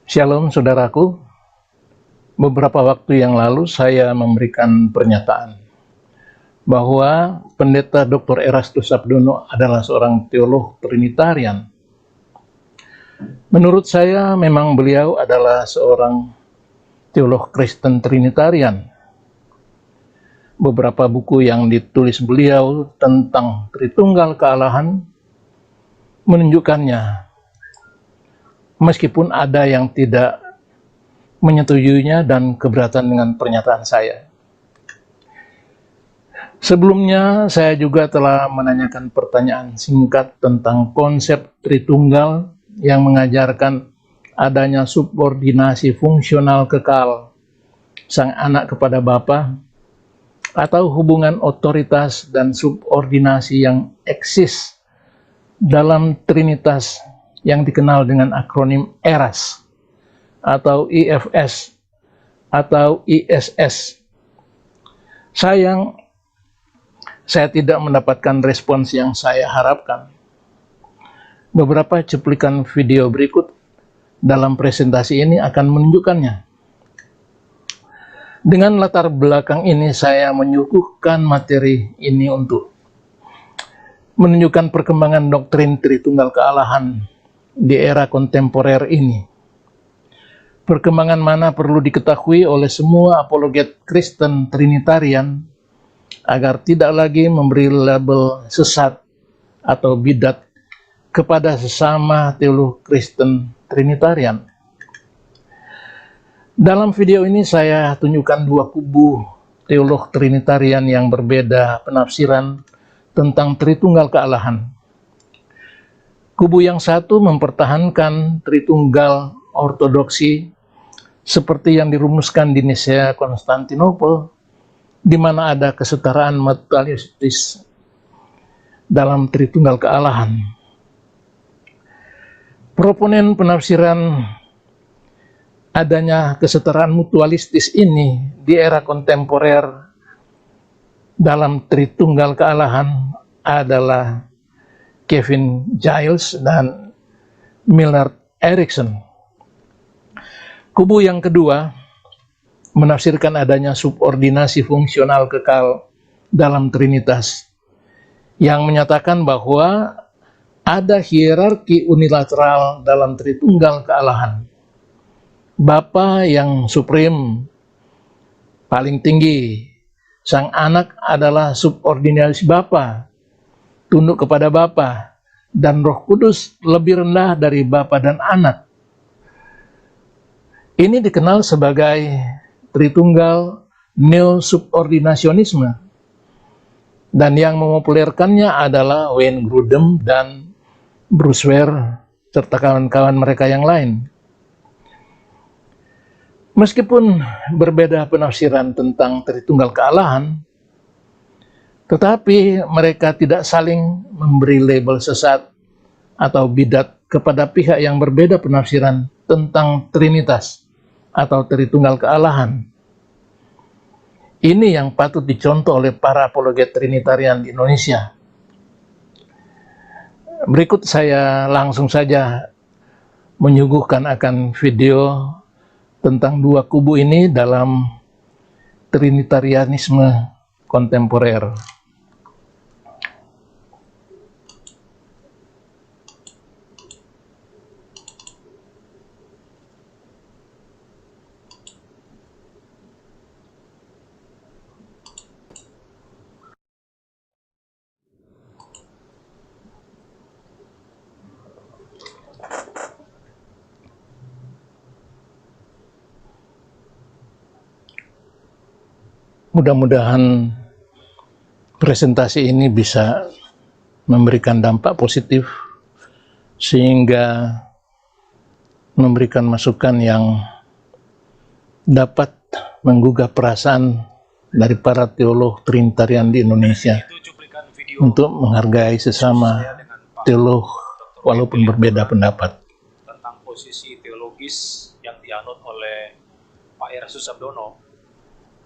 Shalom saudaraku, beberapa waktu yang lalu saya memberikan pernyataan bahwa Pendeta Dr. Erastus Sabdono adalah seorang teolog Trinitarian. Menurut saya memang beliau adalah seorang teolog Kristen Trinitarian. Beberapa buku yang ditulis beliau tentang Tritunggal kealahan menunjukkannya, meskipun ada yang tidak menyetujuinya dan keberatan dengan pernyataan saya. Sebelumnya saya juga telah menanyakan pertanyaan singkat tentang konsep Tritunggal yang mengajarkan adanya subordinasi fungsional kekal Sang Anak kepada Bapa, atau hubungan otoritas dan subordinasi yang eksis dalam Trinitas yang dikenal dengan akronim ERAS atau IFS atau ISS. Sayang, saya tidak mendapatkan respons yang saya harapkan. Beberapa cuplikan video berikut dalam presentasi ini akan menunjukkannya. Dengan latar belakang ini, saya menyuguhkan materi ini untuk menunjukkan perkembangan doktrin Tritunggal kealahan di era kontemporer ini. Perkembangan mana perlu diketahui oleh semua apologet Kristen Trinitarian agar tidak lagi memberi label sesat atau bidat kepada sesama teolog Kristen Trinitarian. Dalam video ini saya tunjukkan dua kubu teolog Trinitarian yang berbeda penafsiran tentang Tritunggal kealahan. Kubu yang satu mempertahankan Tritunggal ortodoksi seperti yang dirumuskan di Nisea Konstantinopel, di mana ada kesetaraan mutualistis dalam Tritunggal kealahan. Proponen penafsiran adanya kesetaraan mutualistis ini di era kontemporer dalam Tritunggal kealahan adalah Kevin Giles dan Millard Erickson. Kubu yang kedua menafsirkan adanya subordinasi fungsional kekal dalam Trinitas yang menyatakan bahwa ada hierarki unilateral dalam Tritunggal kealahan. Bapa yang supreme, paling tinggi, Sang Anak adalah subordinasi Bapa, tunduk kepada Bapa, dan Roh Kudus lebih rendah dari Bapa dan Anak. Ini dikenal sebagai Tritunggal neo-subordinasionisme, dan yang memopulerkannya adalah Wayne Grudem dan Bruce Ware serta kawan-kawan mereka yang lain. Meskipun berbeda penafsiran tentang Tritunggal kealahan, tetapi mereka tidak saling memberi label sesat atau bidat kepada pihak yang berbeda penafsiran tentang Trinitas atau Tritunggal kealahan. Ini yang patut dicontoh oleh para apologet Trinitarian di Indonesia. Berikut saya langsung saja menyuguhkan akan video tentang dua kubu ini dalam Trinitarianisme kontemporer. Mudah-mudahan presentasi ini bisa memberikan dampak positif sehingga memberikan masukan yang dapat menggugah perasaan dari para teolog Trinitarian di Indonesia untuk menghargai sesama teolog walaupun berbeda pendapat. Tentang posisi teologis yang dianut oleh Pak Erastus Sabdono.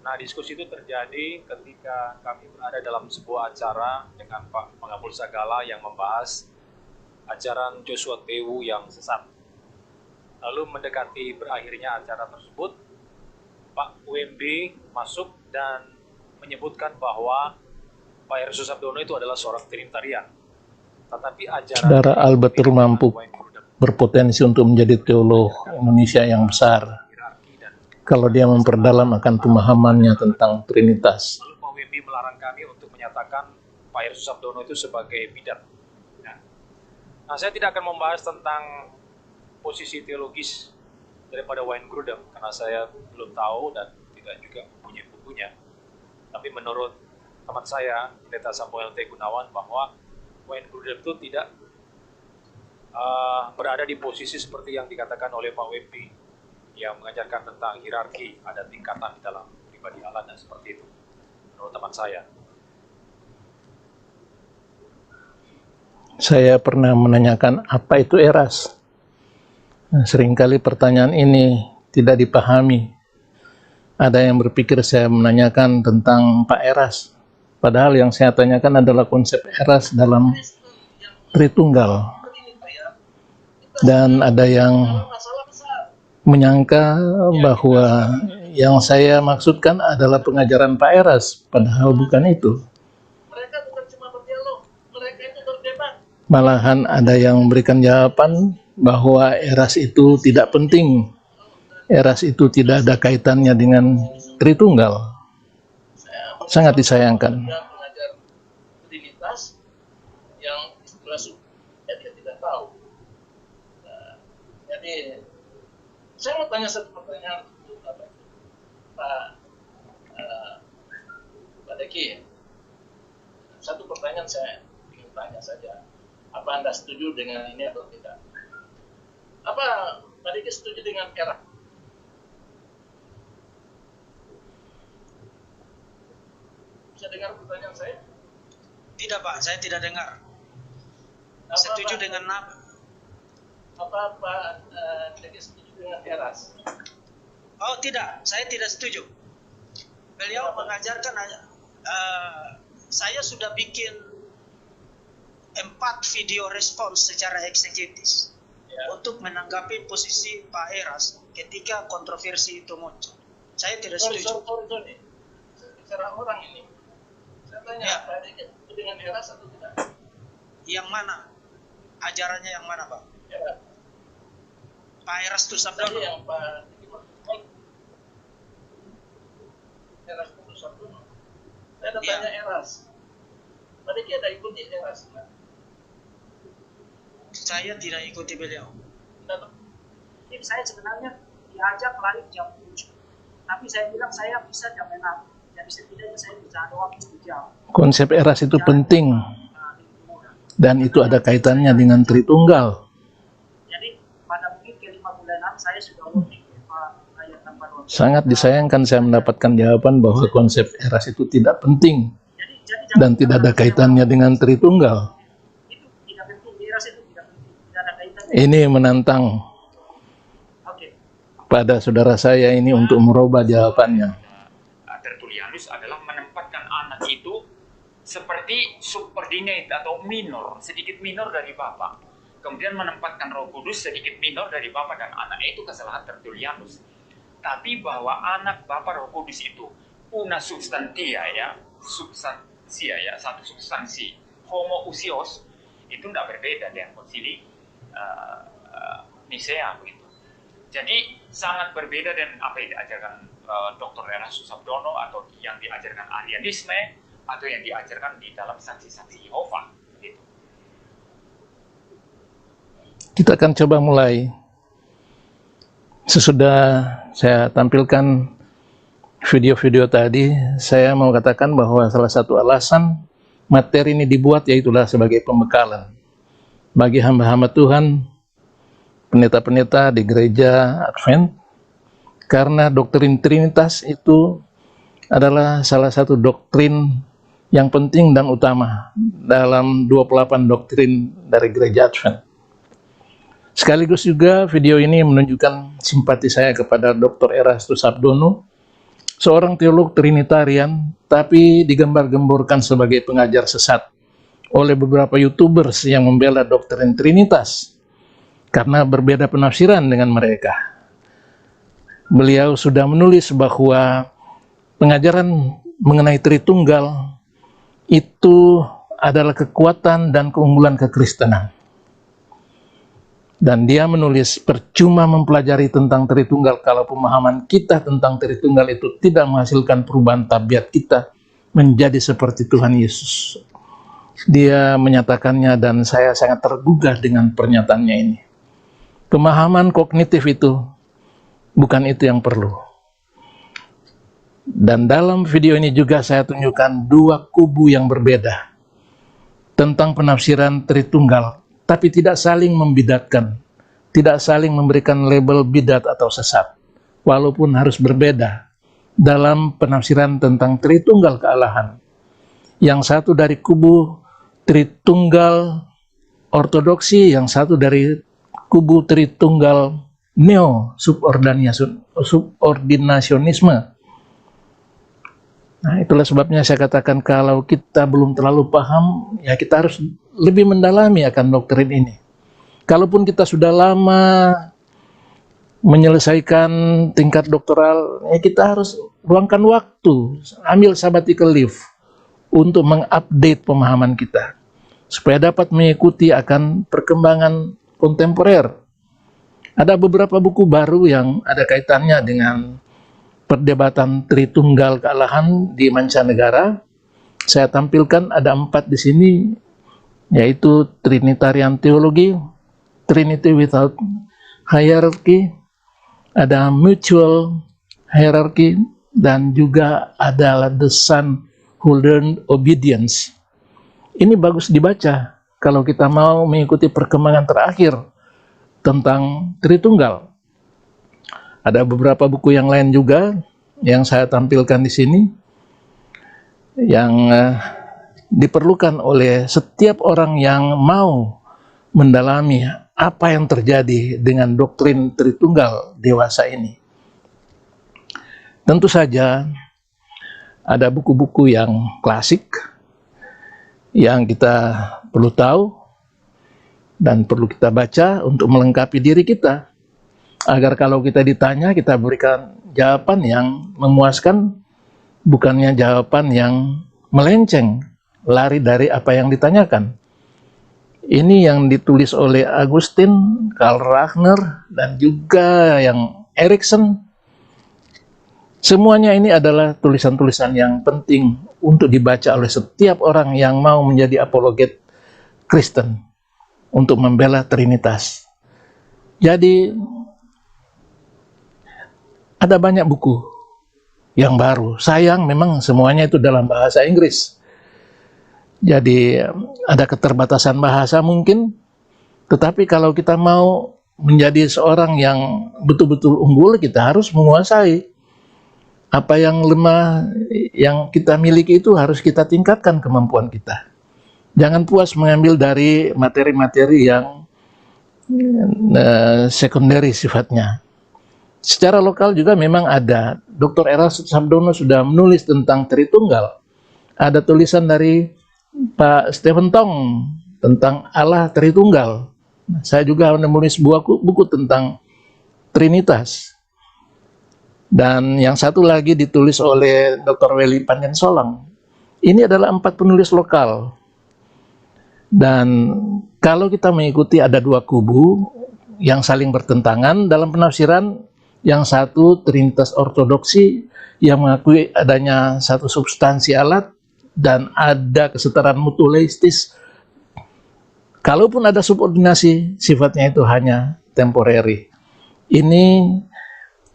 Nah, diskusi itu terjadi ketika kami berada dalam sebuah acara dengan Pak Mangapul Sagala yang membahas ajaran Joshua Tewu yang sesat. Lalu mendekati berakhirnya acara tersebut, Pak UMB masuk dan menyebutkan bahwa Pak Heru Susabdono itu adalah seorang Trinitarian. Tetapi ajaran Saudara Albert Rumampu berpotensi untuk menjadi teolog Indonesia yang besar kalau dia memperdalam akan pemahamannya tentang Trinitas. Lalu Pak UMB melarang kami untuk menyatakan Pak Heru Susabdono itu sebagai bidat. Nah, saya tidak akan membahas tentang posisi teologis daripada Wayne Grudem karena saya belum tahu dan tidak juga mempunyai bukunya. Tapi menurut teman saya, Pendeta Samuel T. Gunawan, bahwa Wayne Grudem itu tidak berada di posisi seperti yang dikatakan oleh Pak WP yang mengajarkan tentang hierarki, ada tingkatan di dalam pribadi Allah dan seperti itu. Menurut teman saya. Saya pernah menanyakan apa itu eras. Nah, seringkali pertanyaan ini tidak dipahami. Ada yang berpikir saya menanyakan tentang Pak Eras. Padahal yang saya tanyakan adalah konsep eras dalam Tritunggal. Dan ada yang menyangka bahwa yang saya maksudkan adalah pengajaran Pak Eras. Padahal bukan itu. Malahan ada yang memberikan jawaban bahwa eras itu tidak penting. Eras itu tidak ada kaitannya dengan Tritunggal. Sangat disayangkan. Pengajar Trinitas yang istilah dia tidak tahu. Nah, jadi saya mau tanya satu pertanyaan Pak Deki. Satu pertanyaan saya ingin tanya saja. Apa Anda setuju dengan ini atau tidak? Apa Pak Deki setuju dengan eras? Bisa dengar pertanyaan saya? Tidak Pak, saya tidak dengar. Setuju dengan apa? Apa Pak Deki setuju dengan eras? Oh tidak, saya tidak setuju. Beliau mengajarkan, saya sudah bikin 4 video respons secara eksegetis untuk menanggapi posisi Pak Eras ketika kontroversi itu muncul. Saya tidak setuju. Sorry. Saya bicara orang ini. Saya tanya, Pak Deki setuju dengan eras atau tidak? Yang mana? Ajarannya yang mana Pak? Ya. Pak Eras Susabdono. Yang Pak Deki maksudkan eras Susabdono. Saya ada tanya eras. Pak Deki ada ikuti eras? Saya tidak ikuti beliau. Tim saya sebenarnya diajak lari jam 7. Tapi saya bilang saya bisa jam 6. Jadi setidaknya saya bisa ada waktu 1 jam. Konsep eras itu penting. Dan itu ada kaitannya dengan Tritunggal. Jadi pada mungkin ke 5 bulanan saya sudah warning ayat 8. Sangat disayangkan saya mendapatkan jawaban bahwa konsep eras itu tidak penting. Dan tidak ada kaitannya dengan Tritunggal. Itu tidak penting, eras itu tidak penting. Tidak ada kaitannya. Ini menantang pada saudara saya ini untuk merubah jawabannya. Tertullianus adalah menempatkan anak itu seperti subordinate atau minor, sedikit minor dari Bapa. Kemudian menempatkan Roh Kudus sedikit minor dari Bapa dan anaknya, itu kesalahan Tertullianus. Tapi bahwa anak Bapa Roh Kudus itu una substantia ya, substansia ya, satu substansi, homoousios, itu tidak berbeda dengan konsili Nisea begitu. Jadi sangat berbeda dengan apa yang diajarkan Dr. Heru Susabdono atau yang diajarkan Arianisme atau yang diajarkan di dalam saksi-saksi Yehova. Gitu. Kita akan coba mulai. Sesudah saya tampilkan video-video tadi, saya mau katakan bahwa salah satu alasan materi ini dibuat yaitulah sebagai pembekalan bagi hamba-hamba Tuhan, pendeta-pendeta di gereja Advent, karena doktrin Trinitas itu adalah salah satu doktrin yang penting dan utama dalam 28 doktrin dari gereja Advent. Sekaligus juga video ini menunjukkan simpati saya kepada Dr. Erastus Sabdono, seorang teolog Trinitarian, tapi digambar-gemborkan sebagai pengajar sesat oleh beberapa YouTubers yang membela doktrin Trinitas. karena berbeda penafsiran dengan mereka. Beliau sudah menulis bahwa pengajaran mengenai Tritunggal itu adalah kekuatan dan keunggulan kekristenan. Dan dia menulis, percuma mempelajari tentang Tritunggal kalau pemahaman kita tentang Tritunggal itu tidak menghasilkan perubahan tabiat kita menjadi seperti Tuhan Yesus. Dia menyatakannya dan saya sangat tergugah dengan pernyataannya ini. Pemahaman kognitif itu bukan itu yang perlu. Dan dalam video ini juga saya tunjukkan dua kubu yang berbeda tentang penafsiran Tritunggal, tapi tidak saling membidatkan, tidak saling memberikan label bidat atau sesat, walaupun harus berbeda dalam penafsiran tentang Tritunggal kealahan. Yang satu dari kubu Tritunggal ortodoksi, yang satu dari kubu Tritunggal neo subordinasionisme. Nah, itulah sebabnya saya katakan kalau kita belum terlalu paham, ya kita harus lebih mendalami akan doktrin ini. Kalaupun kita sudah lama menyelesaikan tingkat doktoral, ya kita harus luangkan waktu, ambil sabbatical leave untuk mengupdate pemahaman kita, supaya dapat mengikuti akan perkembangan kontemporer. Ada beberapa buku baru yang ada kaitannya dengan perdebatan Tritunggal kealahan di mancanegara. Saya tampilkan ada 4 di sini, yaitu Trinitarian Theology, Trinity Without Hierarchy, ada Mutual Hierarchy, dan juga adalah The Son Who Learned Obedience. Ini bagus dibaca kalau kita mau mengikuti perkembangan terakhir tentang Tritunggal. Ada beberapa buku yang lain juga yang saya tampilkan di sini yang diperlukan oleh setiap orang yang mau mendalami apa yang terjadi dengan doktrin Tritunggal dewasa ini. Tentu saja ada buku-buku yang klasik yang kita perlu tahu dan perlu kita baca untuk melengkapi diri kita, agar kalau kita ditanya, kita berikan jawaban yang memuaskan, bukannya jawaban yang melenceng, lari dari apa yang ditanyakan. Ini yang ditulis oleh Augustine, Karl Rahner, dan juga yang Erikson. Semuanya ini adalah tulisan-tulisan yang penting untuk dibaca oleh setiap orang yang mau menjadi apologet Kristen untuk membela Trinitas. Jadi ada banyak buku yang baru. Sayang memang semuanya itu dalam bahasa Inggris. Jadi ada keterbatasan bahasa mungkin, tetapi kalau kita mau menjadi seorang yang betul-betul unggul, kita harus menguasai. Apa yang lemah yang kita miliki itu harus kita tingkatkan kemampuan kita. Jangan puas mengambil dari materi-materi yang sekunderi sifatnya. Secara lokal juga memang ada. Dr. Erastus Sabdono sudah menulis tentang Tritunggal. Ada tulisan dari Pak Stephen Tong tentang Allah Tritunggal. Saya juga menulis sebuah buku tentang Trinitas. Dan yang satu lagi ditulis oleh Dr. Welly Panjensolang. Ini adalah 4 penulis lokal. Dan kalau kita mengikuti ada 2 kubu yang saling bertentangan dalam penafsiran. Yang satu Trinitas ortodoksi yang mengakui adanya satu substansi alat dan ada kesetaraan mutualistis. Kalaupun ada subordinasi, sifatnya itu hanya temporary. Ini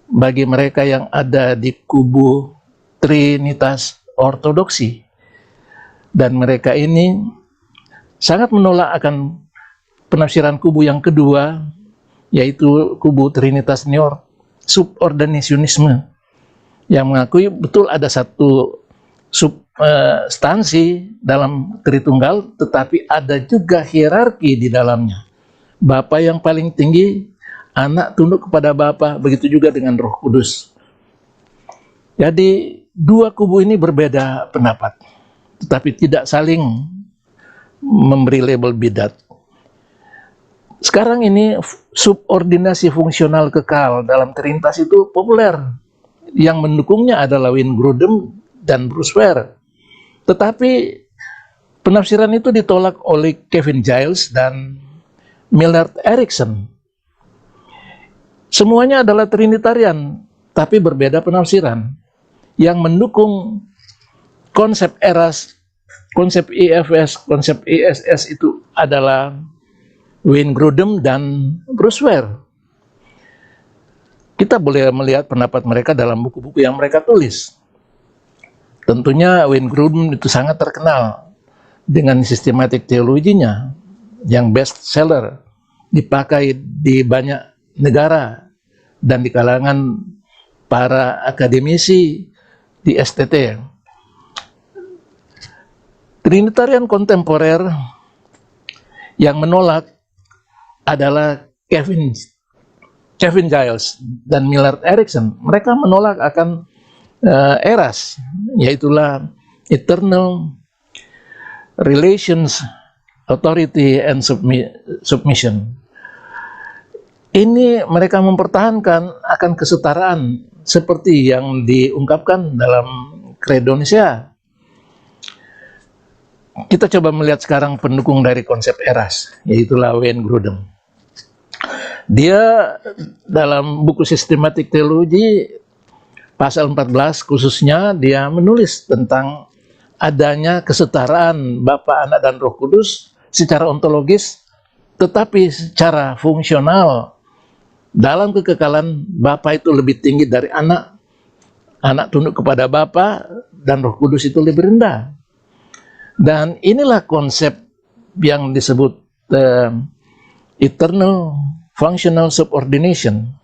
bagi mereka yang ada di kubu Trinitas ortodoksi. Dan mereka ini sangat menolak akan penafsiran kubu yang kedua, yaitu kubu Trinitas neo subordinasionisme, yang mengakui betul ada satu substansi dalam Tritunggal, tetapi ada juga hierarki di dalamnya. Bapa yang paling tinggi, anak tunduk kepada Bapa, begitu juga dengan Roh Kudus. Jadi 2 kubu ini berbeda pendapat, tetapi tidak saling memberi label bidat. Sekarang ini subordinasi fungsional kekal dalam Trinitas itu populer. Yang mendukungnya adalah Wayne Grudem dan Bruce Ware. Tetapi penafsiran itu ditolak oleh Kevin Giles dan Millard Erickson. Semuanya adalah Trinitarian, tapi berbeda penafsiran. Yang mendukung konsep eras, konsep IFS, konsep ISS itu adalah Wayne Grudem dan Bruce Ware. Kita boleh melihat pendapat mereka dalam buku-buku yang mereka tulis. Tentunya Wayne Grudem itu sangat terkenal dengan sistematik teologinya yang best seller, dipakai di banyak negara dan di kalangan para akademisi di STT. Trinitarian kontemporer yang menolak adalah Kevin Giles dan Millard Erickson. Mereka menolak akan eras, yaitulah eternal relations, authority and submission. Ini mereka mempertahankan akan kesetaraan seperti yang diungkapkan dalam Credo Nicea. Kita coba melihat sekarang pendukung dari konsep eras, yaitulah Wayne Grudem. Dia dalam buku Sistematik Teologi pasal 14 khususnya dia menulis tentang adanya kesetaraan Bapa, Anak, dan Roh Kudus secara ontologis, tetapi secara fungsional dalam kekekalan Bapa itu lebih tinggi dari Anak, Anak tunduk kepada Bapa, dan Roh Kudus itu lebih rendah. Dan inilah konsep yang disebut eternal functional subordination.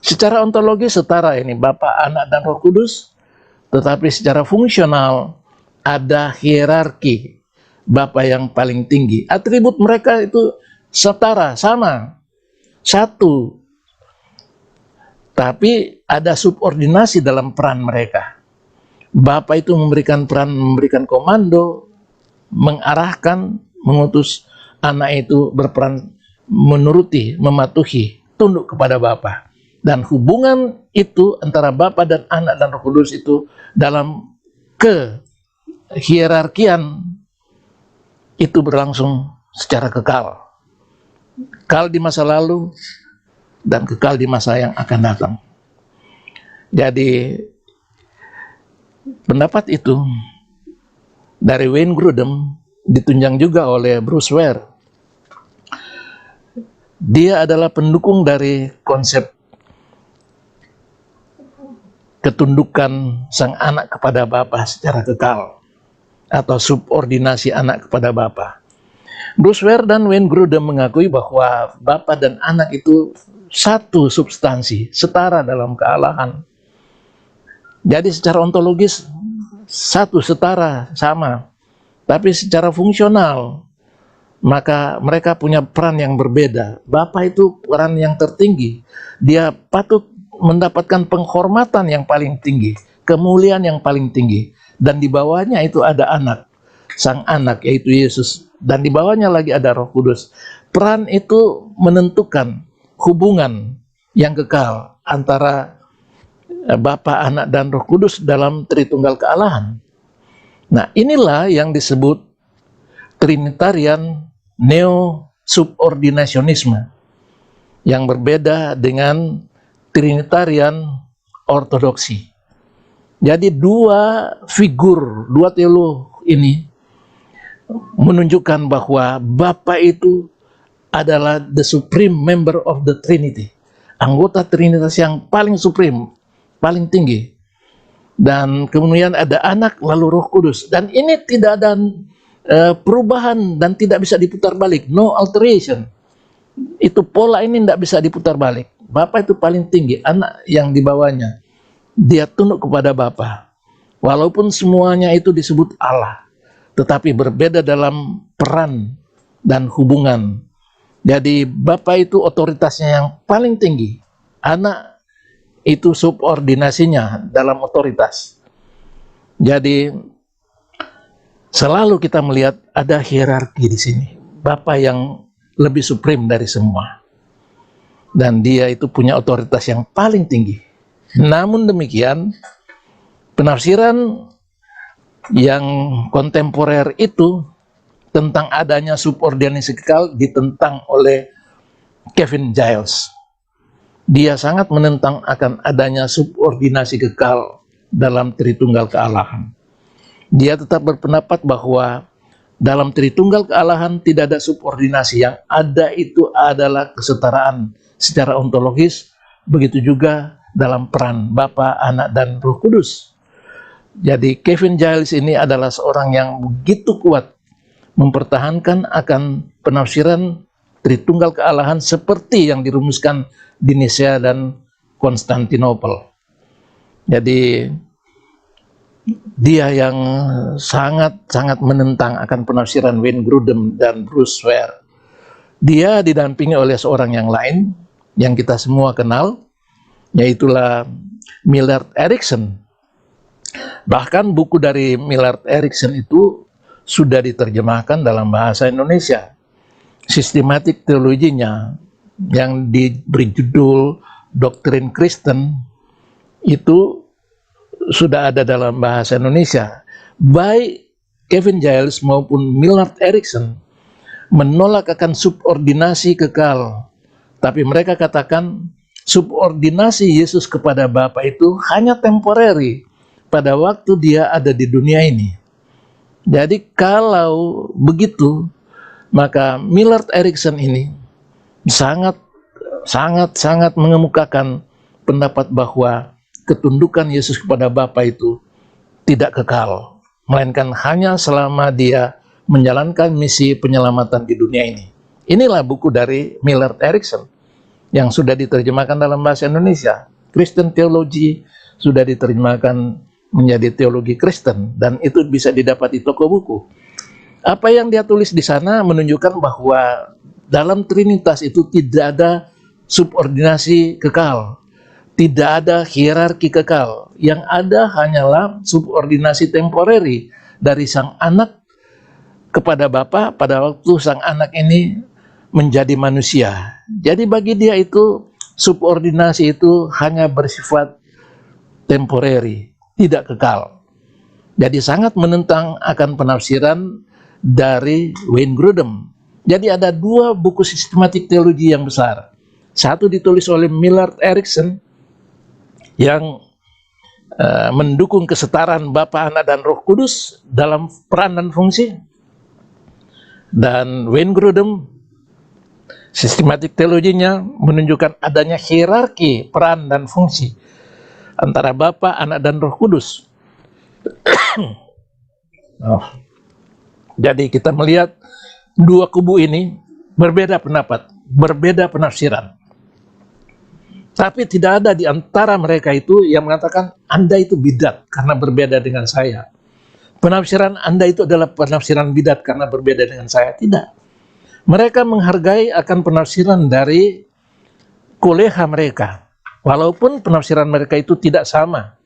Secara ontologis setara ini Bapa, Anak, dan Roh Kudus, tetapi secara fungsional ada hierarki. Bapa yang paling tinggi, atribut mereka itu setara, sama, satu, tapi ada subordinasi dalam peran mereka. Bapa itu memberikan peran, memberikan komando, mengarahkan, mengutus. Anak itu berperan menuruti, mematuhi, tunduk kepada Bapa. Dan hubungan itu antara Bapa dan Anak dan Roh Kudus itu dalam hierarkian itu berlangsung secara kekal. Kekal di masa lalu dan kekal di masa yang akan datang. Jadi pendapat itu dari Wayne Grudem ditunjang juga oleh Bruce Ware. Dia adalah pendukung dari konsep ketundukan sang anak kepada Bapa secara kekal, atau subordinasi anak kepada Bapa. Bruce Ware dan Wayne Grudem mengakui bahwa Bapa dan Anak itu satu substansi, setara dalam kealahan. Jadi secara ontologis satu, setara, sama. Tapi secara fungsional, maka mereka punya peran yang berbeda. Bapa itu peran yang tertinggi. Dia patut mendapatkan penghormatan yang paling tinggi, kemuliaan yang paling tinggi. Dan di bawahnya itu ada Anak, sang Anak yaitu Yesus. Dan di bawahnya lagi ada Roh Kudus. Peran itu menentukan hubungan yang kekal antara Bapa, Anak, dan Roh Kudus dalam Tritunggal kealahan. Nah, inilah yang disebut Trinitarian neo-subordinasionisme, yang berbeda dengan Trinitarian ortodoksi. Jadi dua figur, dua teolog ini menunjukkan bahwa Bapa itu adalah the supreme member of the Trinity, anggota Trinitas yang paling supreme, paling tinggi. Dan kemudian ada Anak, lalu Roh Kudus. Dan ini tidak ada perubahan dan tidak bisa diputar balik, no alteration. Itu pola ini tidak bisa diputar balik. Bapa itu paling tinggi, Anak yang di bawahnya, dia tunduk kepada Bapa. Walaupun semuanya itu disebut Allah, tetapi berbeda dalam peran dan hubungan. Jadi Bapa itu otoritasnya yang paling tinggi, Anak itu subordinasinya dalam otoritas. Jadi selalu kita melihat ada hierarki di sini. Bapa yang lebih supreme dari semua. Dan dia itu punya otoritas yang paling tinggi. Namun demikian, penafsiran yang kontemporer itu tentang adanya subordinasi kekal ditentang oleh Kevin Giles. Dia sangat menentang akan adanya subordinasi kekal dalam Tritunggal kealahan. Dia tetap berpendapat bahwa dalam Tritunggal kealahan tidak ada subordinasi, yang ada itu adalah kesetaraan secara ontologis, begitu juga dalam peran Bapa, Anak, dan Roh Kudus. Jadi Kevin Giles ini adalah seorang yang begitu kuat mempertahankan akan penafsiran Tritunggal kealahan seperti yang dirumuskan di Nisea dan Konstantinopel. Jadi dia yang sangat menentang akan penafsiran Wayne Grudem dan Bruce Ware. Dia didampingi oleh seorang yang lain yang kita semua kenal, yaitulah Millard Erickson. Bahkan buku dari Millard Erickson itu sudah diterjemahkan dalam bahasa Indonesia. Sistematik teologinya yang diberi judul Doktrin Kristen itu sudah ada dalam bahasa Indonesia. Baik Kevin Giles maupun Millard Erickson menolak akan subordinasi kekal, tapi mereka katakan subordinasi Yesus kepada Bapa itu hanya temporary pada waktu dia ada di dunia ini. Jadi kalau begitu, maka Millard Erickson ini sangat mengemukakan pendapat bahwa ketundukan Yesus kepada Bapa itu tidak kekal, melainkan hanya selama dia menjalankan misi penyelamatan di dunia ini. Inilah buku dari Millard Erickson yang sudah diterjemahkan dalam bahasa Indonesia. Christian Theology sudah diterjemahkan menjadi teologi Kristen, dan itu bisa didapat di toko buku. Apa yang dia tulis di sana menunjukkan bahwa dalam Trinitas itu tidak ada subordinasi kekal, tidak ada hierarki kekal. Yang ada hanyalah subordinasi temporary dari sang anak kepada Bapa pada waktu sang anak ini menjadi manusia. Jadi bagi dia itu subordinasi itu hanya bersifat temporary, tidak kekal. Jadi sangat menentang akan penafsiran dari Wayne Grudem. Jadi ada dua buku sistematik teologi yang besar. Satu ditulis oleh Millard Erickson yang mendukung kesetaraan Bapa, Anak, dan Roh Kudus dalam peran dan fungsi. Dan Wayne Grudem, sistematik teologinya menunjukkan adanya hierarki peran dan fungsi antara Bapa, Anak, dan Roh Kudus. Jadi kita melihat dua kubu ini berbeda pendapat, berbeda penafsiran. Tapi tidak ada di antara mereka itu yang mengatakan Anda itu bidat karena berbeda dengan saya. Penafsiran Anda itu adalah penafsiran bidat karena berbeda dengan saya. Tidak. Mereka menghargai akan penafsiran dari kolega mereka, walaupun penafsiran mereka itu tidak sama.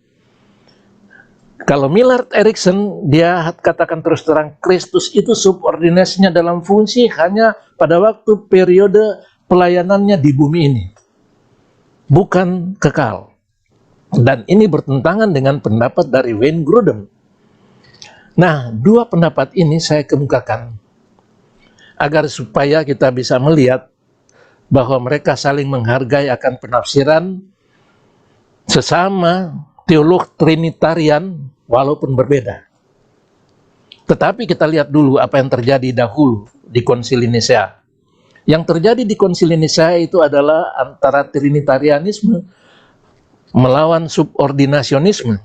Kalau Millard Erickson, dia katakan terus terang, Kristus itu subordinasinya dalam fungsi hanya pada waktu periode pelayanannya di bumi ini, bukan kekal. Dan ini bertentangan dengan pendapat dari Wayne Grudem. Nah, dua pendapat ini saya kemukakan agar supaya kita bisa melihat bahwa mereka saling menghargai akan penafsiran sesama teolog Trinitarian walaupun berbeda. Tetapi kita lihat dulu apa yang terjadi dahulu di Konsili Nisea. Yang terjadi di Konsili Nisea itu adalah antara Trinitarianisme melawan subordinasionisme.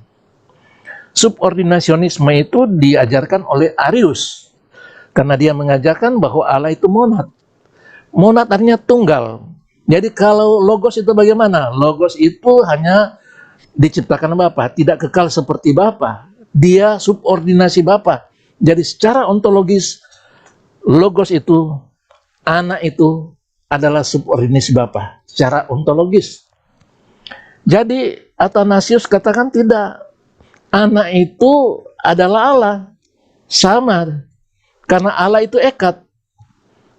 Subordinasionisme itu diajarkan oleh Arius, karena dia mengajarkan bahwa Allah itu monad. Monad artinya tunggal. Jadi kalau logos itu bagaimana? Logos itu hanya diciptakan Bapa, tidak kekal seperti Bapa. Dia subordinasi Bapa. Jadi secara ontologis, logos itu, anak itu adalah subordinasi Bapa secara ontologis. Jadi Athanasius katakan tidak. Anak itu adalah Allah. Sama. Karena Allah itu ekat.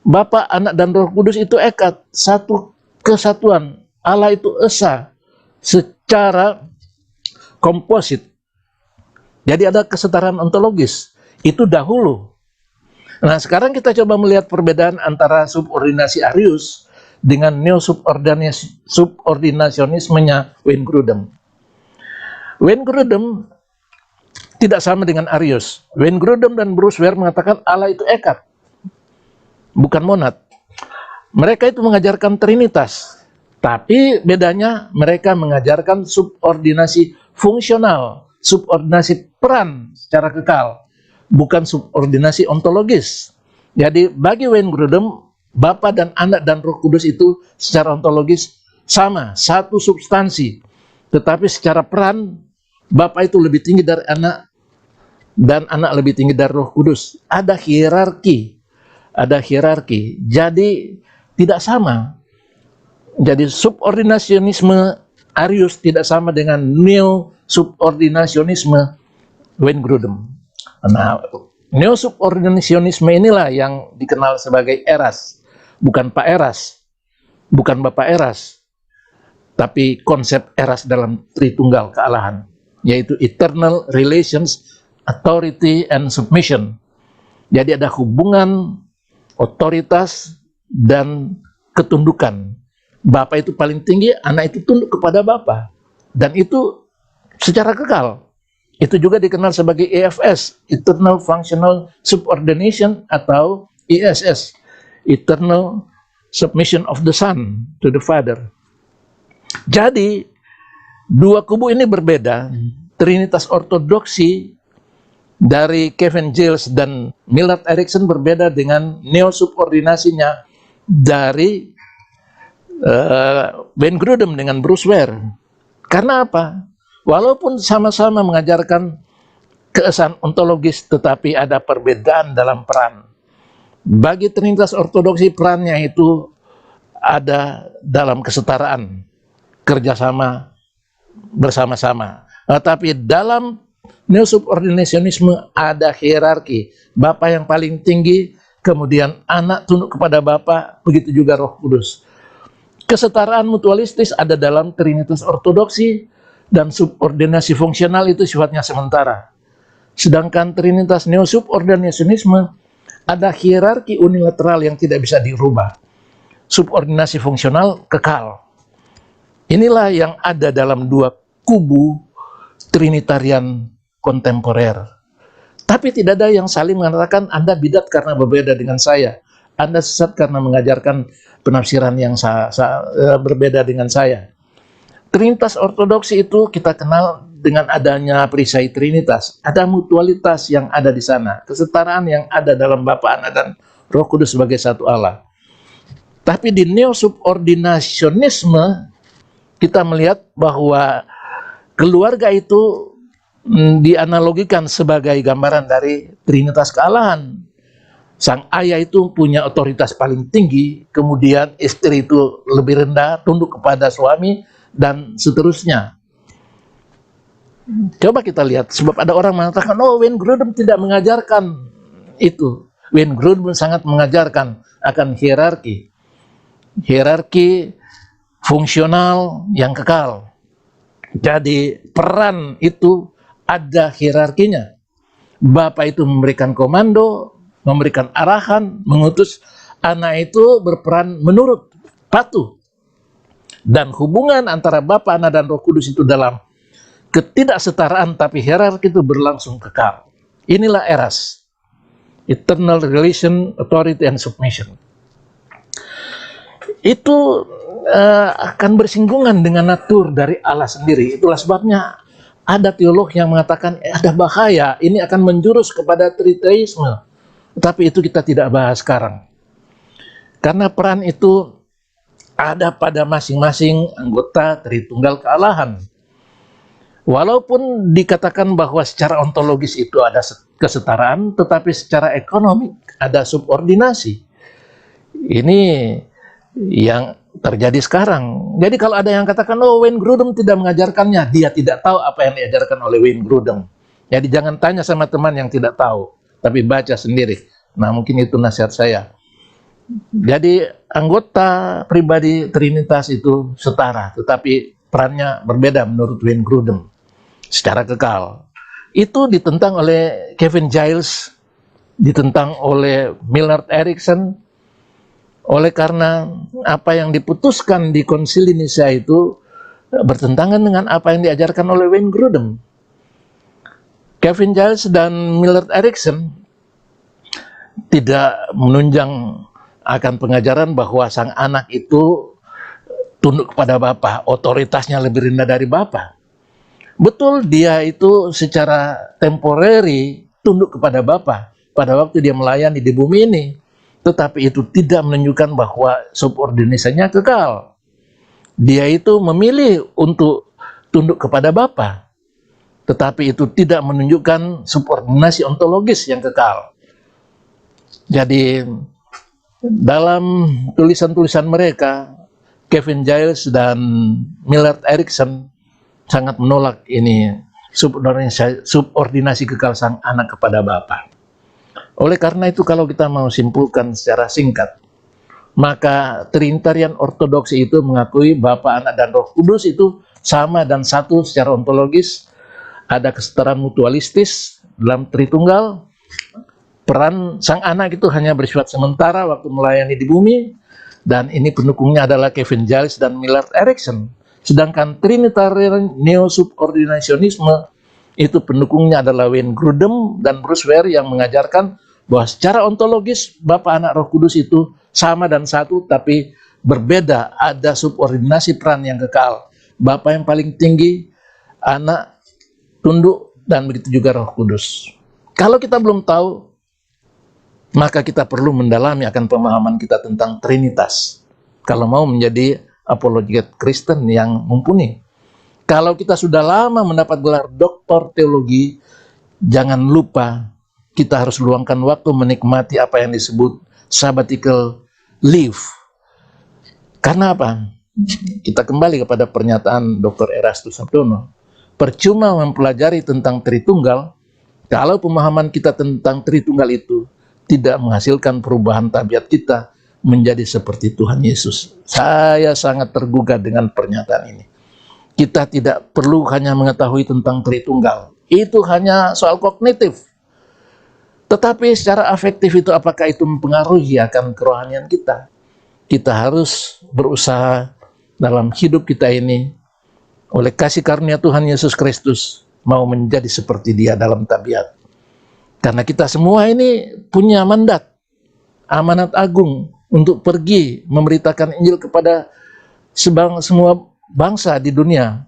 Bapa, Anak, dan Roh Kudus itu ekat, satu kesatuan. Allah itu esa secara komposit. Jadi ada kesetaraan ontologis. Itu dahulu. Nah, sekarang kita coba melihat perbedaan antara subordinasi Arius dengan neo-subordinasionismenya Wayne Grudem. Wayne Grudem tidak sama dengan Arius. Wayne Grudem dan Bruce Ware mengatakan Allah itu ekat, bukan monad. Mereka itu mengajarkan trinitas, tapi bedanya mereka mengajarkan subordinasi fungsional, subordinasi peran secara kekal, bukan subordinasi ontologis. Jadi bagi Wayne Grudem, Bapa dan Anak dan Roh Kudus itu secara ontologis sama, satu substansi. Tetapi secara peran, Bapa itu lebih tinggi dari Anak, dan Anak lebih tinggi dari Roh Kudus. Ada hierarki. Ada hierarki. Jadi tidak sama. Jadi subordinasionisme Arius tidak sama dengan neo-subordinasionisme Wayne Grudem. Nah, neo-subordinasionisme inilah yang dikenal sebagai Eras. Bukan Pak Eras, bukan Bapak Eras, tapi konsep Eras dalam Tritunggal kealahan, yaitu eternal relations, authority, and submission. Jadi ada hubungan otoritas dan ketundukan. Bapa itu paling tinggi, Anak itu tunduk kepada Bapa. Dan itu secara kekal. Itu juga dikenal sebagai EFS, Eternal Functional Subordination, atau ESS, Eternal Submission of the Son to the Father. Jadi, dua kubu ini berbeda. Trinitas ortodoksi dari Kevin Giles dan Millard Erickson berbeda dengan neo-subordinasinya dari Wayne Grudem dengan Bruce Ware. Karena apa? Walaupun sama-sama mengajarkan keesaan ontologis, tetapi ada perbedaan dalam peran. Bagi Trinitas ortodoksi, perannya itu ada dalam kesetaraan, kerjasama bersama-sama. Tapi dalam neo-subordinasionisme ada hierarki. Bapa yang paling tinggi, kemudian Anak tunduk kepada Bapa, begitu juga Roh Kudus. Kesetaraan mutualistis ada dalam Trinitas ortodoksi, dan subordinasi fungsional itu sifatnya sementara. Sedangkan Trinitas neo-subordinasionisme ada hierarki unilateral yang tidak bisa dirubah. Subordinasi fungsional kekal. Inilah yang ada dalam dua kubu Trinitarian kontemporer. Tapi tidak ada yang saling mengatakan Anda bidat karena berbeda dengan saya, Anda sesat karena mengajarkan penafsiran yang berbeda dengan saya. Trinitas ortodoksi itu kita kenal dengan adanya perisai Trinitas. Ada mutualitas yang ada di sana, kesetaraan yang ada dalam Bapa, Anak, dan Roh Kudus sebagai satu Allah. Tapi di neo-subordinasionisme kita melihat bahwa keluarga itu dianalogikan sebagai gambaran dari Trinitas kealahan. Sang ayah itu punya otoritas paling tinggi, kemudian istri itu lebih rendah, tunduk kepada suami, dan seterusnya. Coba kita lihat, sebab ada orang mengatakan, oh Wayne Grudem tidak mengajarkan itu. Wayne Grudem sangat mengajarkan akan hierarki. Hierarki fungsional yang kekal. Jadi peran itu ada hierarkinya. Bapa itu memberikan komando, memberikan arahan, mengutus. Anak itu berperan menurut, patuh. Dan hubungan antara Bapa, Anak, dan Roh Kudus itu dalam ketidaksetaraan, tapi hierarki itu berlangsung kekal. Inilah Eras, eternal relation, authority, and submission. Itu akan bersinggungan dengan natur dari Allah sendiri. Itulah sebabnya ada teolog yang mengatakan ada bahaya, ini akan menjurus kepada triteisme. Tapi itu kita tidak bahas sekarang. Karena peran itu ada pada masing-masing anggota Tritunggal kealahan. Walaupun dikatakan bahwa secara ontologis itu ada kesetaraan, tetapi secara ekonomi ada subordinasi. Ini yang terjadi sekarang. Jadi kalau ada yang katakan, oh Wayne Grudem tidak mengajarkannya, dia tidak tahu apa yang diajarkan oleh Wayne Grudem. Jadi jangan tanya sama teman yang tidak tahu, tapi baca sendiri. Nah mungkin itu nasihat saya. Jadi anggota pribadi Trinitas itu setara, tetapi perannya berbeda menurut Wayne Grudem secara kekal. Itu ditentang oleh Kevin Giles, ditentang oleh Millard Erickson, oleh karena apa yang diputuskan di Konsili Nicea itu bertentangan dengan apa yang diajarkan oleh Wayne Grudem. Kevin Giles dan Millard Erickson tidak menunjang akan pengajaran bahwa sang anak itu tunduk kepada Bapa, otoritasnya lebih rendah dari Bapa. Betul, dia itu secara temporary tunduk kepada Bapa pada waktu dia melayani di bumi ini, tetapi itu tidak menunjukkan bahwa subordinasinya kekal. Dia itu memilih untuk tunduk kepada Bapa, tetapi itu tidak menunjukkan subordinasi ontologis yang kekal. Jadi dalam tulisan-tulisan mereka, Kevin Giles dan Millard Erickson sangat menolak ini subordinasi kekal sang anak kepada Bapa. Oleh karena itu, kalau kita mau simpulkan secara singkat, maka Trinitarian Ortodoksi itu mengakui Bapa, Anak, dan Roh Kudus itu sama dan satu secara ontologis, ada kesetaraan mutualistis dalam Tritunggal. Peran sang anak itu hanya bersifat sementara waktu melayani di bumi, dan ini pendukungnya adalah Kevin Giles dan Millard Erickson. Sedangkan Trinitarian Neo-Subordinationisme itu pendukungnya adalah Wayne Grudem dan Bruce Ware yang mengajarkan bahwa secara ontologis Bapa, Anak, Roh Kudus itu sama dan satu, tapi berbeda, ada subordinasi peran yang kekal. Bapa yang paling tinggi, Anak tunduk, dan begitu juga Roh Kudus. Kalau kita belum tahu, maka kita perlu mendalami akan pemahaman kita tentang Trinitas kalau mau menjadi apologet Kristen yang mumpuni. Kalau kita sudah lama mendapat gelar doktor teologi, jangan lupa kita harus luangkan waktu menikmati apa yang disebut sabbatical leave. Karena apa? Kita kembali kepada pernyataan Dr. Erastus Sabdono. Percuma mempelajari tentang Tritunggal kalau pemahaman kita tentang Tritunggal itu tidak menghasilkan perubahan tabiat kita menjadi seperti Tuhan Yesus. Saya sangat tergugah dengan pernyataan ini. Kita tidak perlu hanya mengetahui tentang Tritunggal. Itu hanya soal kognitif. Tetapi secara afektif itu apakah itu mempengaruhi akan kerohanian kita? Kita harus berusaha dalam hidup kita ini oleh kasih karunia Tuhan Yesus Kristus mau menjadi seperti Dia dalam tabiat. Karena kita semua ini punya mandat, amanat agung untuk pergi memberitakan Injil kepada semua bangsa di dunia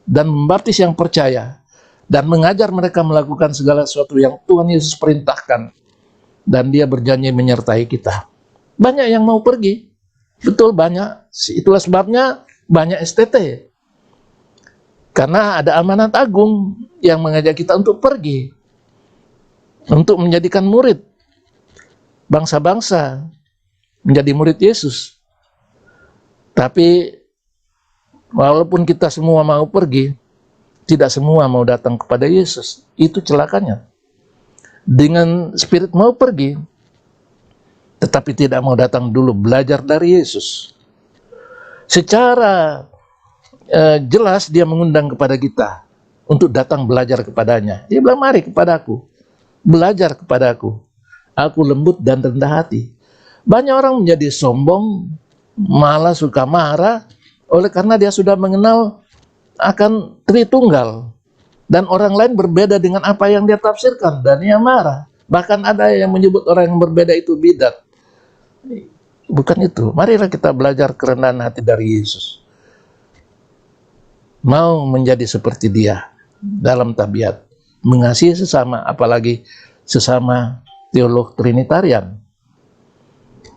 dan membaptis yang percaya dan mengajar mereka melakukan segala sesuatu yang Tuhan Yesus perintahkan, dan Dia berjanji menyertai kita. Banyak yang mau pergi, betul banyak. Itulah sebabnya banyak STT. Karena ada amanat agung yang mengajak kita untuk pergi, untuk menjadikan murid bangsa-bangsa, menjadi murid Yesus. Tapi walaupun kita semua mau pergi, tidak semua mau datang kepada Yesus. Itu celakanya. Dengan spirit mau pergi, tetapi tidak mau datang dulu belajar dari Yesus. Secara jelas dia mengundang kepada kita untuk datang belajar kepadanya. Dia bilang, mari kepadaku, belajar kepadaku, aku lembut dan rendah hati. Banyak orang menjadi sombong, malah suka marah, oleh karena dia sudah mengenal akan Tritunggal. Dan orang lain berbeda dengan apa yang dia tafsirkan, dan dia marah. Bahkan ada yang menyebut orang yang berbeda itu bidat. Bukan itu. Marilah kita belajar kerendahan hati dari Yesus. Mau menjadi seperti Dia dalam tabiat, mengasihi sesama, apalagi sesama teolog Trinitarian.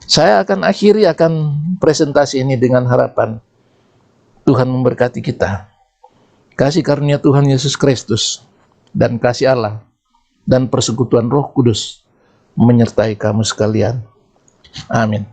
Saya akan akhiri presentasi ini dengan harapan Tuhan memberkati kita. Kasih karunia Tuhan Yesus Kristus dan kasih Allah dan persekutuan Roh Kudus menyertai kamu sekalian. Amin.